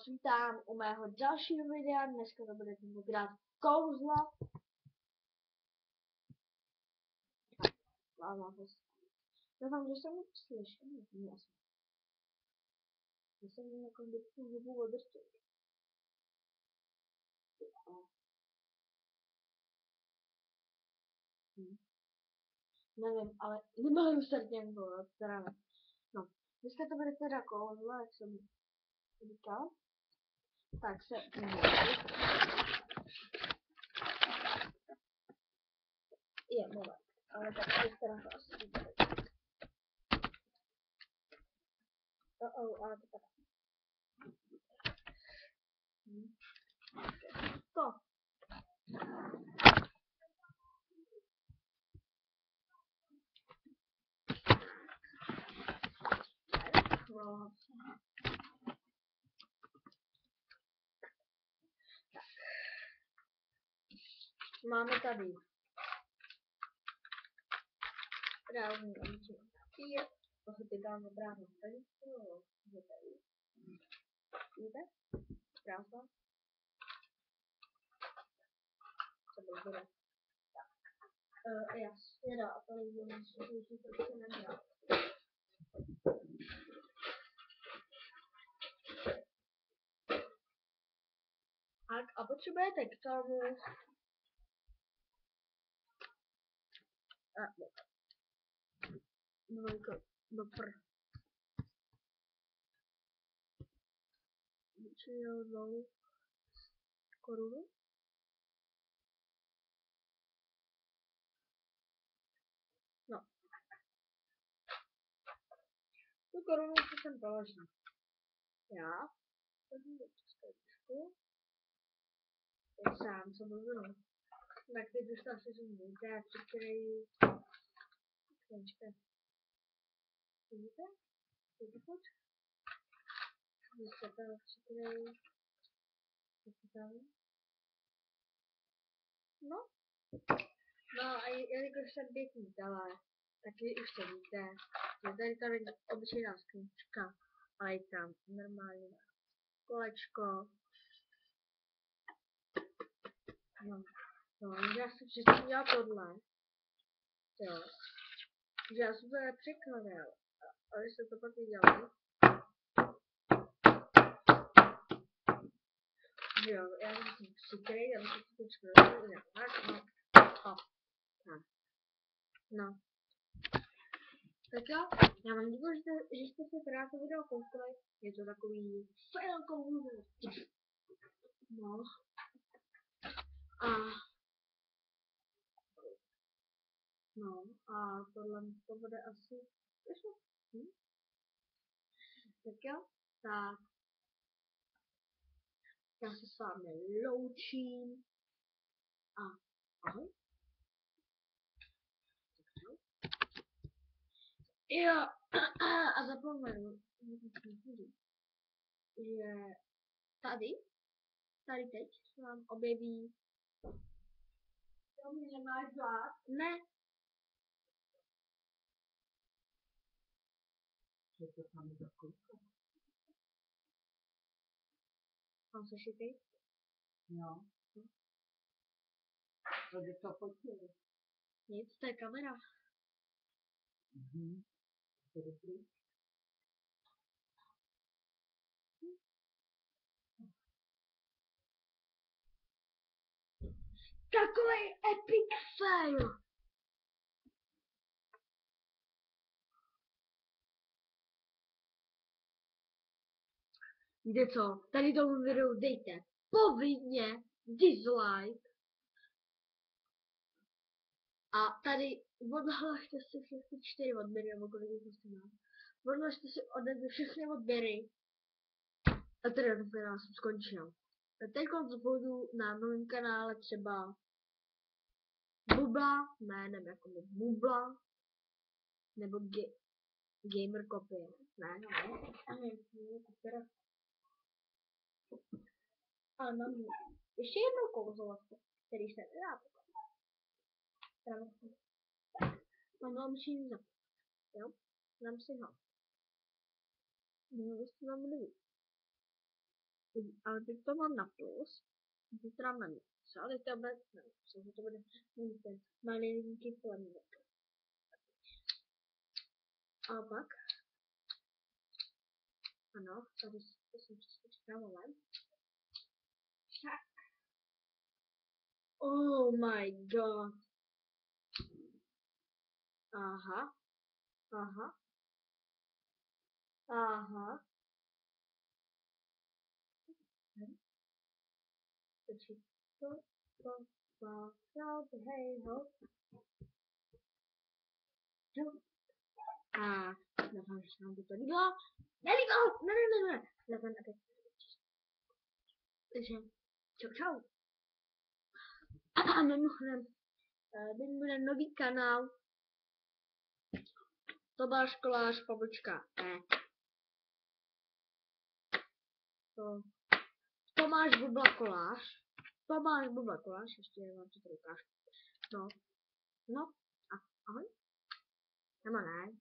vítám u mého dalšího videa. Dneska to bude tentokrát kouzla. Doufám, že se mi slyším. Já jsem jako vždycky hubu odrčit. Nevím, ale nemám srdně bylo, teda ne. No, dneska to bude teda kouzla, jak jsem říkal. Tak se je, moment. Ale tak teda to asi bude. Ale to tak. To. Máme tady právní papír, to se týká na právní stanici, že tady. Vidíte? Krásná. Co to bude? Tak. Jasně dá, to je myslím, že to se nedá. Tak a potřebujete k tomu dvojko do Vyčinil 2 korunu. No. Tu korunu si sem položím. Já vezmu do české trošku. Já sám se budu. Tak teď už to asi zumíte, přikryjí. Počkej. Vidíte? Vidíte pojď? Zase to přikryjí. Tam. No. No a jelikož jsem pěkný tele, tak vy už to víte, že tady to není obyčejná sklenička, ale je tam normálně kolečko. No, já jsem vždycky dělal tohle. Jo. Že já jsem to nepřekladal, ale jste to pak viděli. Jo, já jsem přikryl, já jsem to překladal, tak. No. Tak jo, já vám děkuji, že jste se teda to video koukali. Je to takový fail. No. A tohle to bude asi Tak jo, tak já se s vámi loučím a ahoj. Jo, a zapomenu, že tady teď se vám objeví. To mě nemáš zvlášť? Ne. Co to tam za kouka? Mám se šipej? Jo. Co by to fotil? Nic, to je kamera. To je dobrý. Takový epic fail! Víte co? Tady tomu videu dejte povinně dislike. A tady odhlašte si všechny 4 odběry, nebo kolik jste má. Odhlašte si ode všechny odběry. A teda já jsem skončil. Teď půjdu na novém kanále třeba Bubla, jménem jako Bubla, nebo Gamer Copy, ne. Ale mám ještě jednou kouzlo, který se nedá pokazit. Mám musím zapít, jo? Dám si ho. Můžu vám mluvit. Ale teď to mám na plus. Teď to dám na minus. Ale teď to bude na minus. Takže to bude mít ten malinký plemínek. A pak. Ano, tady to jsem přeskočila moment. Tak. Oh my god. Aha. Aha. Aha. Takže hej, ho. A doufám, že se vám to líbilo. Nelíbilo! Ne. Doufám, okay. Takže, čau. A mimochodem, teď bude nový kanál. Tomáš Kolář _E. Tomáš Bubla Kolář. Ještě vám to tady ukážu. No. A ahoj. Nebo ne,